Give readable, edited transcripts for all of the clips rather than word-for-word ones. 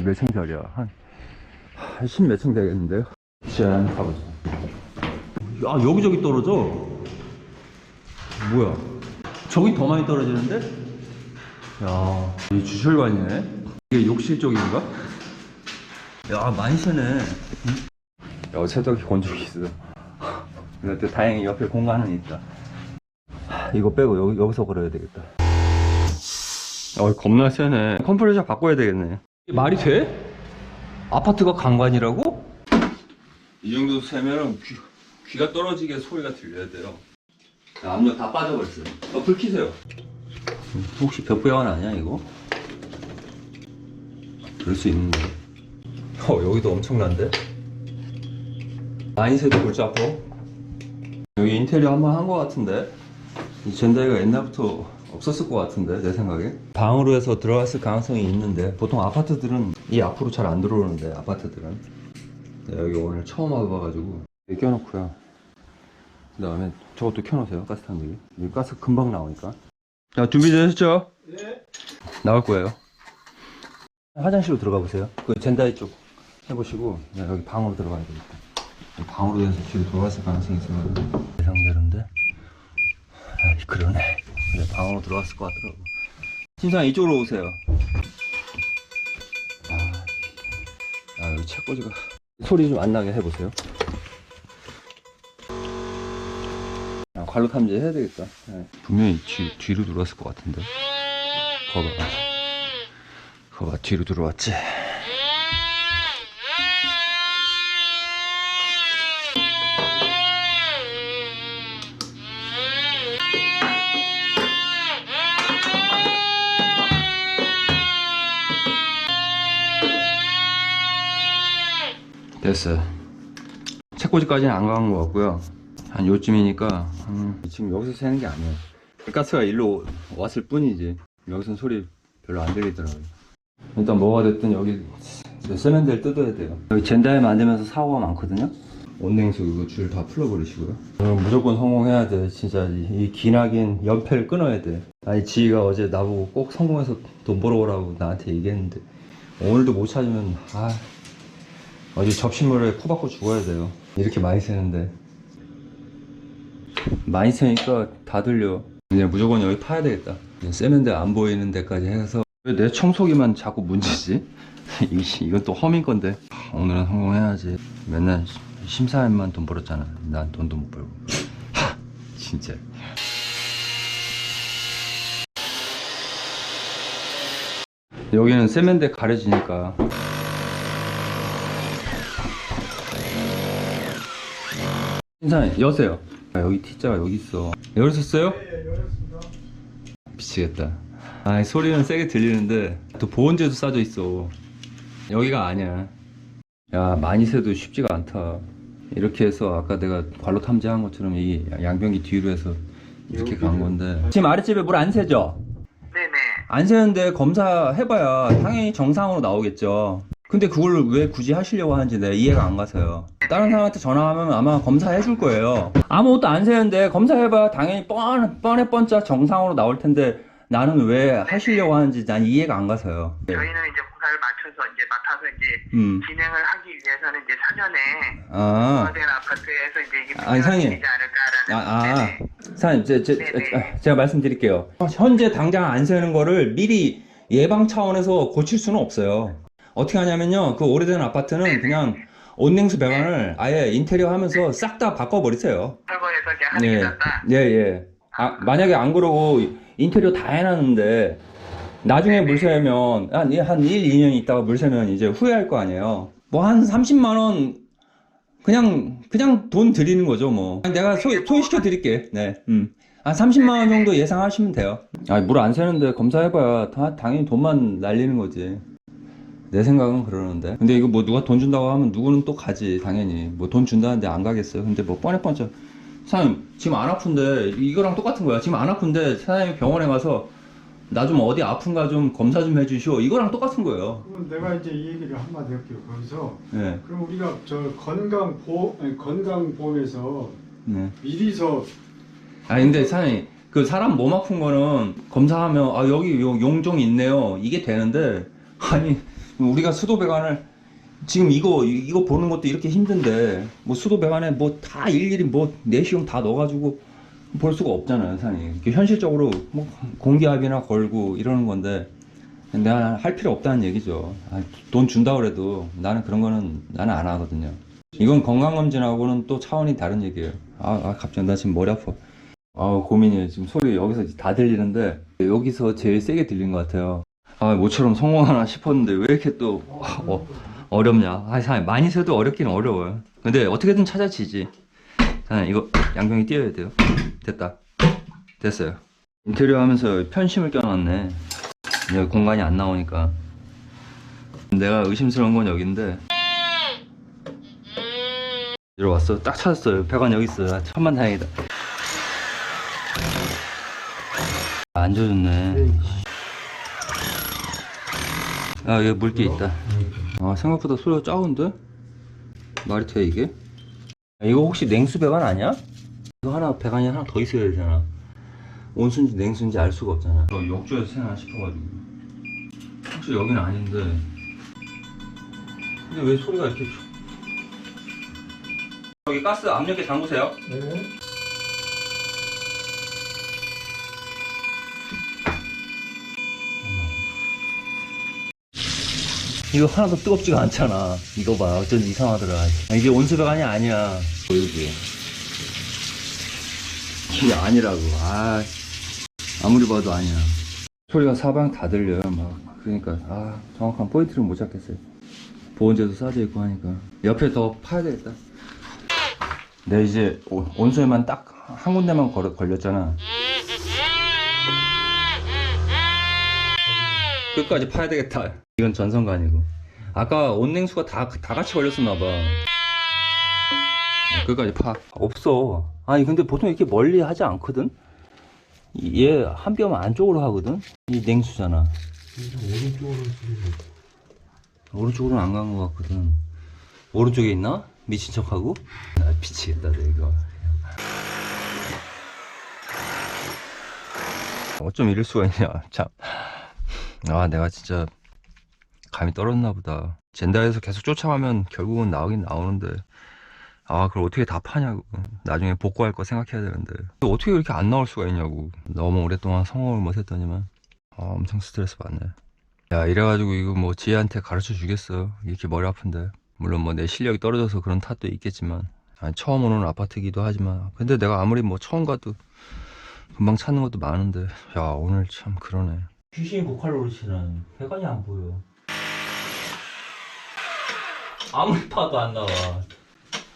몇 층짜리야? 한 10 몇 층 되겠는데요? 짠, 가보자. 야, 여기저기 떨어져. 뭐야? 저기 더 많이 떨어지는데? 야, 이 주철관이네? 이게 욕실 쪽인가? 야, 많이 세네. 야, 세탁기 건조기 있어. 근데 다행히 옆에 공간은 있다. 이거 빼고 여기서 걸어야 되겠다. 겁나 세네. 컴프레셔 바꿔야 되겠네. 말이 돼? 아파트가 강관이라고? 이 정도 세면은 귀가 떨어지게 소리가 들려야 돼요. 압력 다 빠져버렸어요. 불 켜세요. 혹시 벽배관 아니야 이거? 그럴 수 있는데. 여기도 엄청난데? 많이 새도 골치 아파. 여기 인테리어 한번 한 거 같은데? 이 젠다이가 옛날부터 없었을 것 같은데 내 생각에. 방으로 해서 들어갔을 가능성이 있는데 보통 아파트들은 이 앞으로 잘 안 들어오는데 아파트들은. 여기 오늘 처음 와봐가지고 여기 껴놓고요. 그 다음에 저것도 켜놓으세요. 가스탄기. 이 가스 금방 나오니까. 자, 준비되셨죠? 네. 나올 거예요. 화장실로 들어가 보세요. 그 젠다이 쪽 해보시고 여기 방으로 들어가야 되겠다. 방으로 해서 뒤로 들어갔을 가능성이 있어요. 예상대로인데. 그러네. 방으로 들어갔을 것 같더라고. 팀장 이쪽으로 오세요. 여기 책꽂이가 소리 좀 안 나게 해보세요. 관로 탐지 해야 되겠다. 분명히 뒤로 들어왔을 것 같은데. 거봐 뒤로 들어왔지. 됐어요. 책꽂이까지는 안 가는 것 같고요. 한 요쯤이니까 지금 여기서 새는 게 아니에요. 가스가 일로 왔을 뿐이지 여기서는 소리 별로 안 들리더라고요. 일단 뭐가 됐든 여기 세면대를 뜯어야 돼요. 여기 젠다에 만들면서 사고가 많거든요. 온냉수 이거 줄 다 풀어버리시고요. 무조건 성공해야 돼. 진짜 이 기나긴 연패를 끊어야 돼. 아니 지희가 어제 나보고 꼭 성공해서 돈 벌어오라고 나한테 얘기했는데 오늘도 못 찾으면 어제 접시물에 코 박고 죽어야 돼요. 이렇게 많이 새는데. 많이 새니까 다 들려. 그냥 무조건 여기 파야 되겠다. 세면대 안 보이는 데까지 해서. 왜 내 청소기만 자꾸 문제지? 이건 또 험인 건데. 오늘은 성공해야지. 맨날 심사위원만 돈 벌었잖아. 난 돈도 못 벌고. 진짜. 여기는 세면대 가려지니까. 신사님 여세요. 여기 T자가 여기 있어. 열었었어요? 네, 열었습니다. 미치겠다. 소리는 세게 들리는데 또 보온재도 싸져 있어. 여기가 아니야. 야, 많이 새도 쉽지가 않다. 이렇게 해서 아까 내가 관로 탐지한 것처럼 이 양변기 뒤로 해서 이렇게 간 건데. 지금 아랫집에 물 안 새죠? 네네. 안 새는데 검사해봐야 당연히 정상으로 나오겠죠. 근데 그걸 왜 굳이 하시려고 하는지 내가 이해가 안 가서요. 다른 사람한테 전화하면 아마 검사해 줄 거예요. 아무것도 안 새는데 검사해봐 당연히 뻔해 뻔짜 정상으로 나올 텐데 나는 왜 하시려고 하는지 난 이해가 안 가서요. 저희는 이제 공사를 맡아서 진행을 하기 위해서는 이제 사전에 공사된 아파트에서 이제 이게 사장님. 되지 않을까라는. 사장님, 제가 말씀드릴게요. 현재 당장 안 새는 거를 미리 예방 차원에서 고칠 수는 없어요. 어떻게 하냐면요, 그 오래된 아파트는 그냥 온냉수 배관을 아예 인테리어 하면서 싹 다 바꿔버리세요. 설거지해서 그냥 하는 게 낫다. 예. 만약에 안 그러고 인테리어 다 해놨는데 나중에 물 새면 한 1, 2년 있다가 물 새면 이제 후회할 거 아니에요. 뭐 한 30만원 그냥 돈 드리는 거죠 뭐. 내가 소개시켜 드릴게. 네. 한 30만원 정도 예상하시면 돼요. 물 안 새는데 검사해봐야 당연히 돈만 날리는 거지. 내 생각은 그러는데. 근데 이거 뭐 누가 돈 준다고 하면 누구는 또 가지 당연히. 뭐 돈 준다는데 안 가겠어요. 근데 뭐 뻔뻔쩍 사장님 지금 안 아픈데 이거랑 똑같은 거야. 지금 안 아픈데 사장님이 병원에 가서 나 좀 어디 아픈가 좀 검사 좀 해주시오. 이거랑 똑같은 거예요. 그럼 내가 이제 이 얘기를 한마디 할게요. 거기서. 네. 그럼 우리가 저 건강보험에서 네. 미리서. 근데 사장님 그 사람 몸 아픈 거는 검사하면 여기 용종 있네요. 이게 되는데 아니 우리가 수도 배관을 지금 이거 보는 것도 이렇게 힘든데 뭐 수도 배관에 뭐 다 일일이 뭐 내시경 다 넣어가지고 볼 수가 없잖아요, 사장님. 이렇게 현실적으로 뭐 공기압이나 걸고 이러는 건데 내가 할 필요 없다는 얘기죠. 돈 준다 그래도 나는 그런 거는 나는 안 하거든요. 이건 건강검진하고는 또 차원이 다른 얘기예요. 갑자기 나 지금 머리 아파. 고민이에요. 지금 소리 여기서 다 들리는데 여기서 제일 세게 들린 것 같아요. 모처럼 성공하나 싶었는데 왜 이렇게 또 어렵냐. 사장님 많이 써도 어렵긴 어려워요. 근데 어떻게든 찾아지지. 사장님 이거 양병이 띄어야 돼요. 됐다. 됐어요. 인테리어 하면서 편심을 껴놨네. 여기 공간이 안 나오니까. 내가 의심스러운 건 여긴데 이리 왔어. 딱 찾았어요. 배관 여기 있어요. 천만다행이다. 안 젖었네. 여기 물기 있다. 생각보다 소리가 작은데? 말이 돼 이게? 이거 혹시 냉수 배관 아니야? 이거 배관이 하나 더 있어야 되잖아. 온수인지 냉수인지 알 수가 없잖아. 욕조에서 생각나 싶어가지고. 혹시 여기는 아닌데. 근데 왜 소리가 이렇게. 여기 가스 압력계 잠그세요. 네. 이거 하나도 뜨겁지가 않잖아. 이거 봐. 어쩐지 이상하더라. 이게 온수배관이 아니야. 여기. 이게 아니라고. 아무리 봐도 아니야. 소리가 사방 다 들려요. 그러니까 정확한 포인트를 못 잡겠어요. 보온재도 싸져 있고 하니까. 옆에 더 파야 되겠다. 내가 이제 온수에만 딱 한 군데만 걸렸잖아. 끝까지 파야 되겠다. 이건 전선가 아니고. 아까 온냉수가 다 같이 걸렸었나봐. 끝까지 파. 없어. 근데 보통 이렇게 멀리 하지 않거든? 얘 한 뼘 안쪽으로 하거든? 이 냉수잖아. 오른쪽으로는 안 간 것 같거든. 오른쪽에 있나? 미친 척하고? 미치겠다, 내 이거. 어쩜 이럴 수가 있냐, 참. 내가 진짜 감이 떨어졌나 보다. 젠다에서 계속 쫓아가면 결국은 나오긴 나오는데 그걸 어떻게 다 파냐고. 나중에 복구할 거 생각해야 되는데 어떻게 이렇게 안 나올 수가 있냐고. 너무 오랫동안 성공을 못 했더니만 엄청 스트레스 받네. 이래가지고 이거 뭐 지혜한테 가르쳐 주겠어. 이렇게 머리 아픈데. 물론 뭐 내 실력이 떨어져서 그런 탓도 있겠지만 처음 오는 아파트기도 하지만 근데 내가 아무리 뭐 처음 가도 금방 찾는 것도 많은데 오늘 참 그러네. 귀신 고칼 노릇이는 배관이 안 보여. 아무리 파도 안 나와.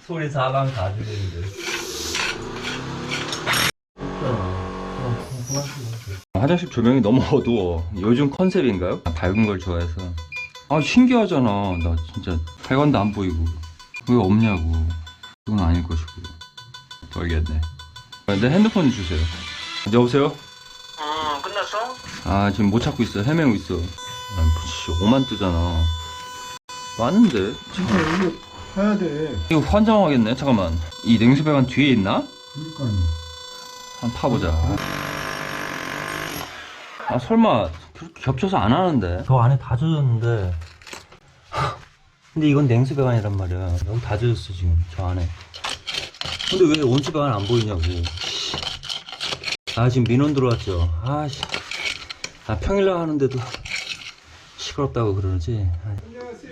소리 사방 다 들리는데. 화장실 조명이 너무 어두워. 요즘 컨셉인가요? 밝은 걸 좋아해서. 신기하잖아. 나 진짜 배관도 안 보이고. 왜 없냐고. 그건 아닐 것이고. 모르겠네. 내 핸드폰 주세요. 여보세요? 끝났어? 지금 못 찾고 있어. 헤매고 있어. 5만 뜨잖아. 왔는데? 진짜 이거 해야 돼. 이거 환장하겠네. 잠깐만. 이 냉수 배관 뒤에 있나? 그러니까요. 한번 파보자. 설마 그렇게 겹쳐서 안 하는데. 저 안에 다 젖었는데. 근데 이건 냉수 배관이란 말이야. 여기 다 젖었어 지금 저 안에. 근데 왜 온수 배관 안 보이냐고. 지금 민원 들어왔죠. 평일날 하는데도 시끄럽다고 그러지. 안녕하세요.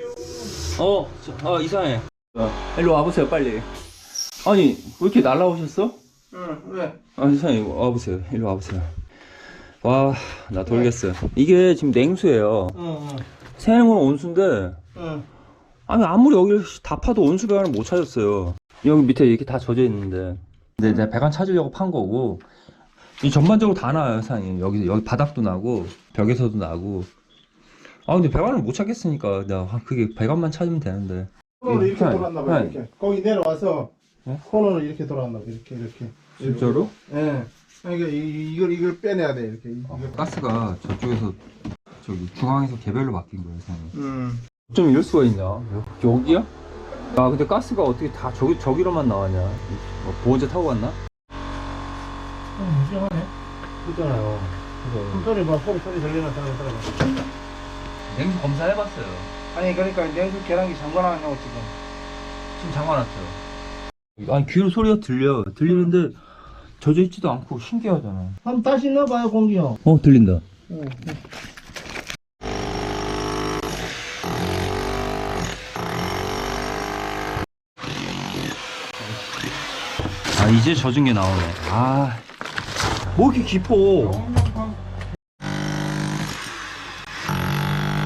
이상해. 일로 와보세요 빨리. 왜 이렇게 날라오셨어? 응, 왜? 이상해. 와보세요. 일로 와보세요. 나 돌겠어. 이게 지금 냉수예요. 새는 건 온수인데 아무리 여기를 다 파도 온수 배관을 못 찾았어요. 여기 밑에 이렇게 다 젖어 있는데. 근데 내가 배관 찾으려고 판 거고. 이 전반적으로 다 나와요, 사장님. 여기 바닥도 나고 벽에서도 나고. 근데 배관을 못 찾겠으니까 내가 그게 배관만 찾으면 되는데. 코너로 이렇게 돌았나 봐. 이렇게. 거기 내려와서 코너로 이렇게 돌았나 봐. 이렇게. 진짜로? 예. 그러니까 이걸 빼내야 돼. 이렇게. 가스가 저쪽에서 중앙에서 개별로 바뀐 거예요, 사장님. 좀 이럴 수가 있냐? 여기야? 근데 가스가 어떻게 다 저기로만 나왔냐? 보온재 타고 갔나? 무시하네. 그렇잖아요. 소리 들리나 따라가. 냉수 검사해봤어요. 아니 그러니까 냉수 계량기 잠궈놨냐고 지금. 지금 잠가놨죠. 아니 귀로 소리가 들리는데 젖어 있지도 않고 신기하잖아. 한번 다시 넣어봐요 공기요. 들린다. 아 이제 젖은 게 나오네. 뭐 이렇게 깊어.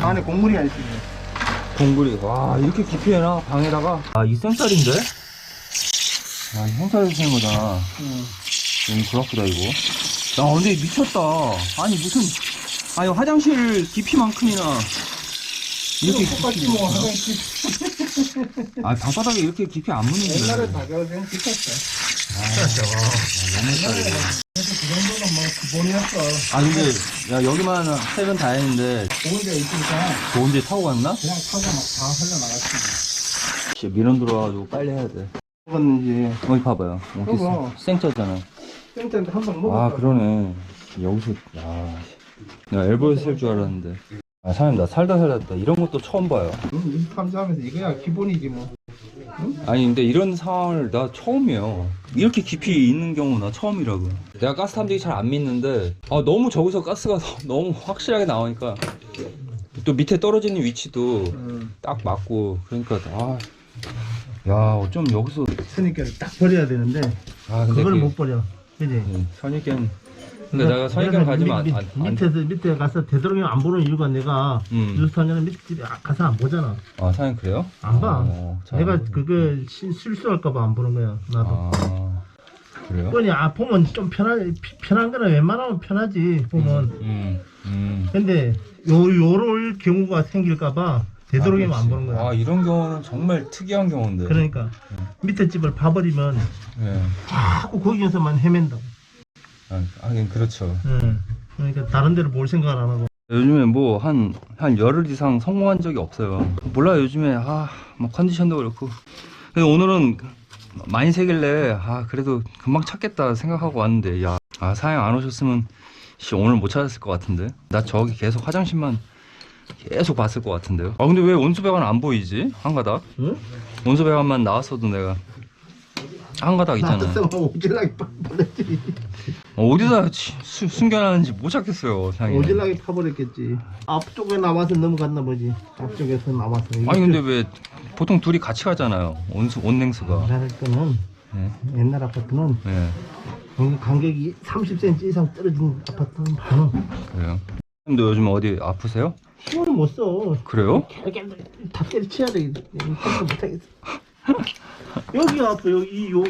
안에 곡물이 안 있습니다. 동굴이 와 이렇게 깊이 해놔 방에다가. 이 생쌀인데? 이 생쌀에서 생긴 거잖아. 너무 부럽다 이거. 야 근데 미쳤다. 아니 무슨 화장실 깊이만큼이나 이렇게 똑같이 뭐 화장실. 방바닥에 이렇게 깊이 안 묻는데. 옛날에 가격은 비쌌어. 너무 그래서 그 정도는 뭐 기본이었어. 근데 야 여기만 세면 다행인데 좋은 데 있으니까 좋은 데 타고 갔나? 그냥 타고 막 다 흘러나갔지. 진짜 민원 들어와가지고 빨리 해야 돼. 이건 이제 여기 봐봐요. 그거. 생짜잖아. 땡땡 한번 먹었다. 그러네. 여기서 내가 엘보에서 살 줄 알았는데. 사장님 나 살다 이런 것도 처음 봐요. 탐사하면서 이거야 기본이지 뭐. 아니 근데 이런 상황을 나 처음이에요. 이렇게 깊이 있는 경우 나 처음이라고. 내가 가스 탐지기 잘 안 믿는데 너무 저기서 가스가 너무 확실하게 나오니까 또 밑에 떨어지는 위치도 딱 맞고 그러니까 야 어쩜 여기서 선입견을 딱 버려야 되는데 근데 그걸 못 버려. 그지? 선입견. 근데 내가 선입견 가지면 밑에 가서 되도록이면 안 보는 이유가 내가 뉴스타냐는 밑에 집에 가서 안 보잖아. 사장님 그래요? 안 봐. 잘 내가 안 보네. 그거 실수할까봐 안 보는 거야. 나도. 그래요? 뻔히 보면 좀 편한 거는 웬만하면 편하지 보면. 근데 요럴 경우가 생길까봐 되도록이면 안 보는 거야. 이런 경우는 정말 특이한 경우인데. 그러니까 밑에 집을 봐버리면 자꾸 거기에서만 헤맨다. 하긴 그렇죠. 그러니까 다른 데를 볼 생각을 안 하고. 요즘에 뭐 한 열흘 이상 성공한 적이 없어요. 몰라요 요즘에 뭐 컨디션도 그렇고. 근데 오늘은 많이 새길래 그래도 금방 찾겠다 생각하고 왔는데 사장님 안 오셨으면 오늘 못 찾았을 것 같은데. 나 저기 계속 화장실만 계속 봤을 것 같은데요. 근데 왜 온수배관 안 보이지? 한 가닥? 응? 온수배관만 나왔어도 내가 한 가닥 있잖아. 나도 오질나게 파버렸지. 어디다 숨겨놨는지 못 찾겠어요 사장님. 오질나게 파버렸겠지. 앞쪽에 남아서 넘어갔나 보지. 앞쪽에서 남아서. 아니 근데 왜 보통 둘이 같이 가잖아요. 온냉수가. 옛날 거는 옛날 아파트는 간격이 30cm 이상 떨어진 아파트는 많아. 그래요? 근데 요즘 어디 아프세요? 힘을 못 써. 그래요? 다 때려치야 돼. 힘을 못하겠어. 여기가 아파. 여기 요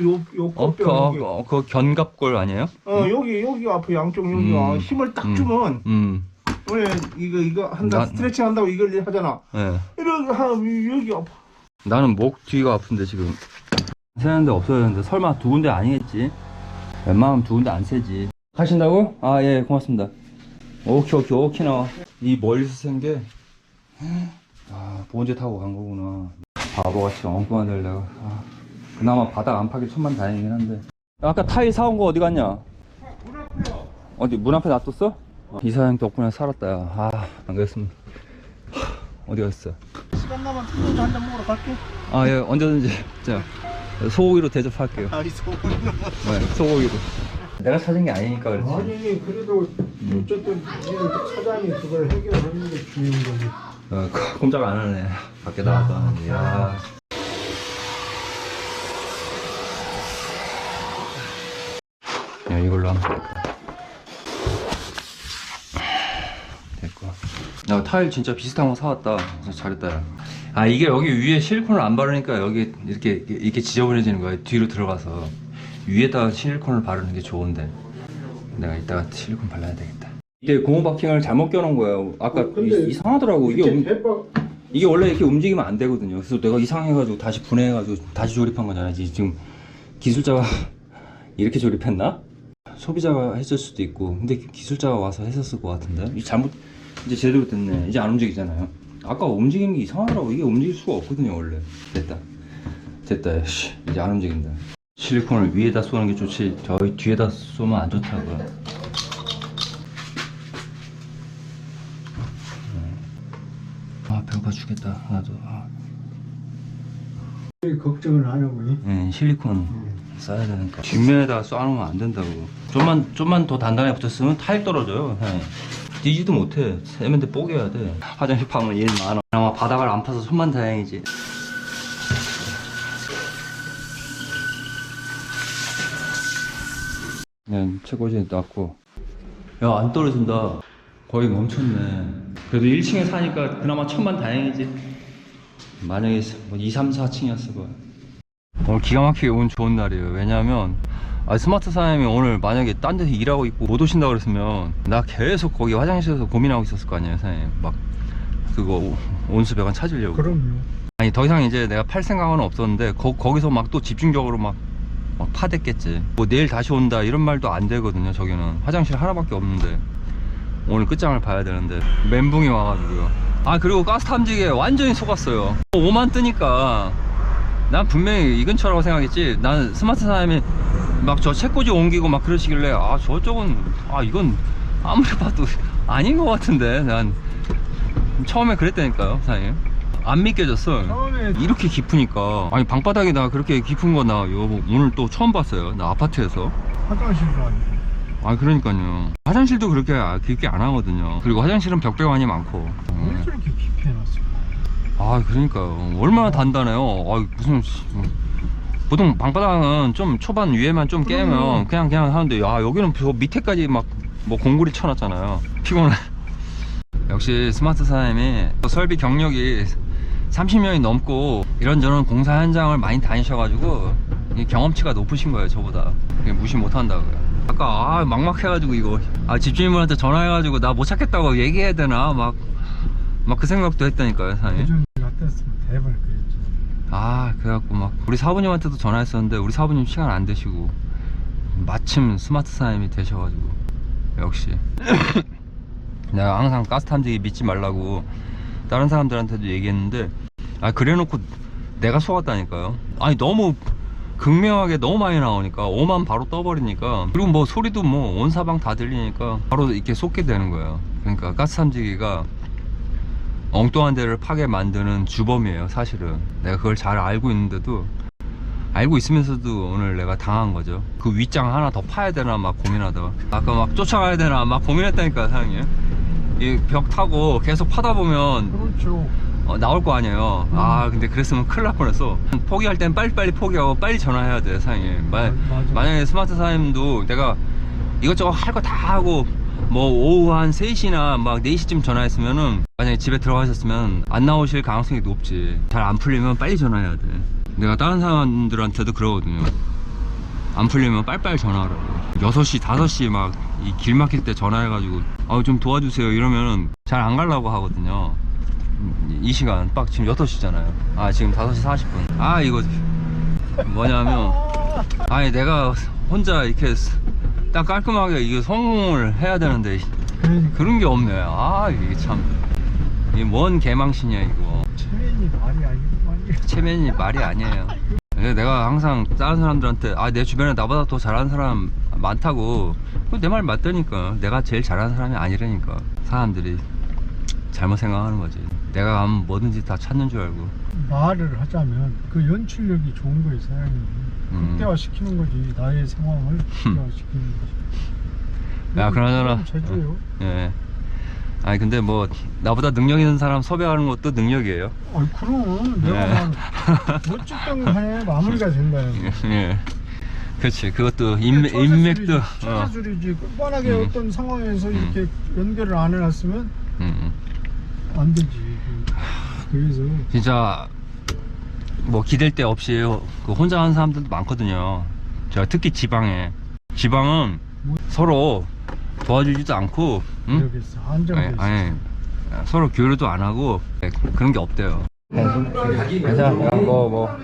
꽃병. 그 견갑골 아니에요? 여기가 아파. 양쪽 여기가 힘을 딱 주면 왜 이거 한다 스트레칭 한다고 이걸 하잖아. 이렇게 하면 여기 아파. 나는 목 뒤가 아픈데 지금 세는데 없어졌는데 설마 두 군데 아니겠지? 웬만하면 두 군데 안 세지. 하신다고? 예 고맙습니다. 오케이 나와. 이 멀리서 센 게 보온제 타고 간 거구나. 바보같이 엉뚱한 데를 내가. 그나마 바닥 안 파길 천만 다행이긴 한데. 아까 타일 사온 거 어디 갔냐? 문 앞에요. 어디 문 앞에 놔뒀어? 이사장 덕분에 살았다 야. 안 그랬으면 어디 갔어? 시간 나면 소주 한잔 먹으러 갈게. 예 언제든지 자 소고기로 대접할게요. 이 소고기는 소고기로. 내가 찾은 게 아니니까 그렇지. 아니 그래도 어쨌든 사장이 그걸 해결하는 게 중요한 거지. 꼼짝 안 하네. 밖에 나가도 하는데. 야. 이걸로 하면 되겠다. 됐고. 나 타일 진짜 비슷한 거 사왔다. 그래서 잘했다. 야. 이게 여기 위에 실리콘을 안 바르니까 여기 이렇게 지저분해지는 거야. 뒤로 들어가서 위에다가 실리콘을 바르는 게 좋은데 내가 이따가 실리콘 발라야 되겠다. 이게 고무 바킹을 잘못 껴놓은 거예요. 아까 이상하더라고. 이게 원래 이렇게 움직이면 안 되거든요. 그래서 내가 이상해가지고 다시 분해해가지고 다시 조립한 거잖아. 지금 기술자가 이렇게 조립했나? 소비자가 했을 수도 있고, 근데 기술자가 와서 했었을 것 같은데. 이제 제대로 됐네. 이제 안 움직이잖아요. 아까 움직이는 게 이상하더라고. 이게 움직일 수가 없거든요, 원래. 됐다. 이제 안 움직인다. 실리콘을 위에다 쏘는 게 좋지, 저희 뒤에다 쏘면 안 좋다고. 배고파 죽겠다. 나도. 걱정을 안 하고. 네, 실리콘 써야 되니까. 뒷면에다 쏴놓으면 안 된다고. 좀만 더 단단하게 붙었으면 타일 떨어져요. 네. 뛰지도 못해. 세면대 뽀개야 돼. 화장실 파면 일 많아. 아마 바닥을 안 파서 천만 다행이지. 네, 최고지 놨고. 야, 안 떨어진다. 거의 멈췄네. 그래도 1층에 사니까 그나마 천만 다행이지. 만약에 뭐 2, 3, 4층이었을 거야. 오늘 기가 막히게 운 좋은 날이에요. 왜냐하면 스마트 사장님이 오늘 만약에 딴 데서 일하고 있고 못 오신다 그랬으면 나 계속 거기 화장실에서 고민하고 있었을 거 아니에요, 사장님. 막 그거 온수배관 찾으려고. 그럼요. 아니 더 이상 이제 내가 팔 생각은 없었는데 거기서 막 또 집중적으로 막 파댔겠지. 뭐 내일 다시 온다 이런 말도 안 되거든요. 저기는 화장실 하나밖에 없는데 오늘 끝장을 봐야 되는데 멘붕이 와가지고요. 아, 그리고 가스 탐지기에 완전히 속았어요. 5만 뜨니까 난 분명히 이 근처라고 생각했지. 난 스마트 사장님이 막 저 책꽂이 옮기고 막 그러시길래 저쪽은 이건 아무리 봐도 아닌 것 같은데. 난 처음에 그랬다니까요, 사장님. 안 믿겨졌어. 처음에 이렇게 깊으니까. 아니 방바닥이 나 그렇게 깊은 거 나 오늘 또 처음 봤어요. 나 아파트에서. 화장실도 아니고. 그러니까요. 화장실도 그렇게 깊게 안 하거든요. 그리고 화장실은 벽배관이 많고. 왜 저렇게 깊이 해놨을까? 그러니까요. 얼마나 단단해요. 무슨 보통 방바닥은 좀 초반 위에만 좀 깨면 그냥 하는데 여기는 저 밑에까지 막 뭐 공구리 쳐놨잖아요. 피곤해. 역시 스마트 사장님이 설비 경력이 30년이 넘고 이런저런 공사 현장을 많이 다니셔가지고 경험치가 높으신 거예요, 저보다. 무시 못한다고요. 아까 막막해가지고 이거 집주인분한테 전화해가지고 나 못 찾겠다고 얘기해야 되나 막 그 생각도 했다니까요, 사장님. 예전 같았으면 대박 그랬지. 그래갖고 막 우리 사부님한테도 전화했었는데 우리 사부님 시간 안 되시고 마침 스마트 사장님이 되셔가지고 역시 내가 항상 가스 탐지기 믿지 말라고 다른 사람들한테도 얘기했는데 그래놓고 내가 속았다니까요. 너무 극명하게 너무 많이 나오니까 5만 바로 떠버리니까, 그리고 뭐 소리도 뭐 온 사방 다 들리니까 바로 이렇게 쏟게 되는 거예요. 그러니까 가스 탐지기가 엉뚱한 데를 파게 만드는 주범이에요, 사실은. 내가 그걸 잘 알고 있는데도, 알고 있으면서도 오늘 내가 당한 거죠. 그 윗장 하나 더 파야 되나 막 고민하다가 아까 막 쫓아가야 되나 막 고민했다니까, 사장님. 이 벽 타고 계속 파다 보면 그렇죠. 나올 거 아니에요. 근데 그랬으면 큰일 날 뻔했어. 포기할 땐 빨리빨리 포기하고 빨리 전화해야 돼, 사장님. 만약에 스마트 사장님도 내가 이것저것 할 거 다 하고 뭐 오후 한 3시나 막 4시쯤 전화했으면은, 만약에 집에 들어가셨으면 안 나오실 가능성이 높지. 잘 안 풀리면 빨리 전화해야 돼. 내가 다른 사람들한테도 그러거든요. 안 풀리면 빨리빨리 전화하라고. 6시, 5시 막 이 길 막힐 때 전화해가지고 좀 도와주세요 이러면은 잘 안 가려고 하거든요. 이 시간 빡 지금 8시잖아요. 지금 5시 40분. 이거 뭐냐면 내가 혼자 이렇게 딱 깔끔하게 이거 성공을 해야 되는데 그런 게 없네. 이게 참, 이게 뭔 개망신이야 이거. 체면이 말이 아니고 체면이 말이 아니에요. 내가 항상 다른 사람들한테 내 주변에 나보다 더 잘하는 사람 많다고, 내 말 맞다니까. 내가 제일 잘하는 사람이 아니라니까. 사람들이 잘못 생각하는 거지. 내가 가면 뭐든지 다 찾는 줄 알고. 말을 하자면 그 연출력이 좋은 거예요, 사장님이. 극대화 시키는 거지. 나의 상황을 극대화 시키는 거지. 그러잖아. 제주예요. 예. 근데 뭐 나보다 능력 있는 사람 섭외하는 것도 능력이에요. 그럼 내가 어쨌든 마무리가 된 거야. 예. 그렇지. 그것도 인맥도 처세술이지. 뻔하게 어떤 상황에서 이렇게 연결을 안 해놨으면 안 되지. 그래서 진짜 뭐 기댈 데 없이 혼자 하는 사람들도 많거든요. 제가 특히 지방은 서로 도와주지도 않고, 그러겠어. 안정돼 있어. 서로 교류도 안 하고 그런 게 없대요. 괜찮아. 뭐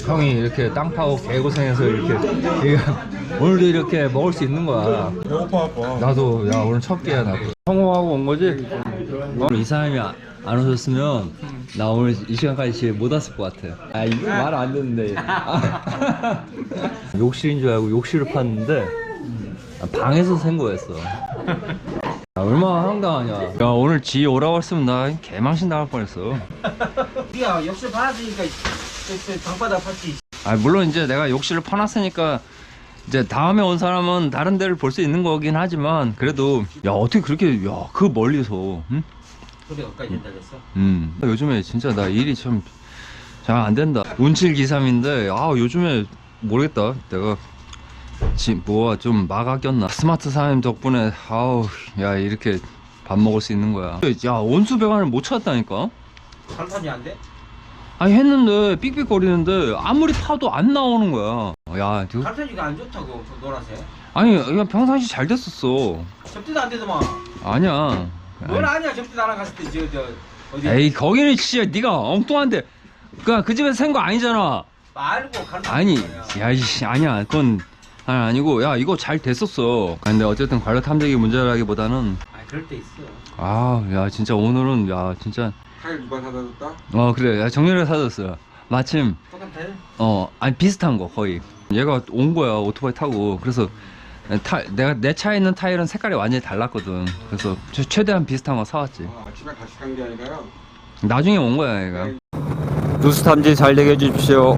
형이 이렇게 땅 파고 개고생해서 이렇게 오늘도 이렇게 먹을 수 있는 거야. 배고파. 나도 오늘 첫 끼야. 나도 성공하고 온 거지. 이 사람이 안 오셨으면 나 오늘 이 시간까지 집에 못 왔을 것 같아. 이거 말 안 듣는데. 욕실인 줄 알고 욕실을 팠는데 방에서 샌 거였어. 얼마나 황당하냐. 야, 오늘 지 오라고 했으면 나 개망신 나갈 뻔했어. 우리가 욕실 받았으니까 방바닥 팠지. 아, 물론 이제 내가 욕실을 파놨으니까 이제 다음에 온 사람은 다른 데를 볼 수 있는 거긴 하지만 그래도 야, 어떻게 그렇게 야, 그 멀리서 응? 소리 어디까지 된다 그랬어? 요즘에 진짜 나 일이 참 잘 안 된다. 운칠기삼인데 아, 요즘에 모르겠다. 내가 뭐가 좀 막아 꼈나. 스마트 사장님 덕분에 아우, 야, 이렇게 밥 먹을 수 있는 거야. 야, 온수배관을 못 찾았다니까. 간판이 안 돼? 아니, 했는데 삑삑거리는데 아무리 타도 안 나오는 거야. 야, 간판이가 안 좋다고 노란색. 아니, 그냥 평상시 잘 됐었어. 접대도 안 되더만. 아니야. 뭘 아니야, 접대도 안 갔을 때 저 어디 에이, 거기는 진짜 네가 엉뚱한데 그 집에서 산 거 아니잖아. 말고 간판. 아니, 야, 이씨, 아니야. 그건 아니고, 야, 이거 잘 됐었어. 근데 어쨌든 관련 탐색이 문제라기보다는 아, 그럴 때 있어. 아, 야, 진짜 오늘은 야, 진짜 타일 누가 사다 줬다? 그래. 야, 정렬이가 사줬어. 마침 똑같아? 아니, 비슷한 거 거의. 얘가 온 거야, 오토바이 타고. 그래서 내가 내 차에 있는 타일은 색깔이 완전히 달랐거든. 그래서 최대한 비슷한 거 사왔지. 아침에 같이 간 게 아니라요. 나중에 온 거야, 얘가. 누수 탐지 잘 되게 해주십시오.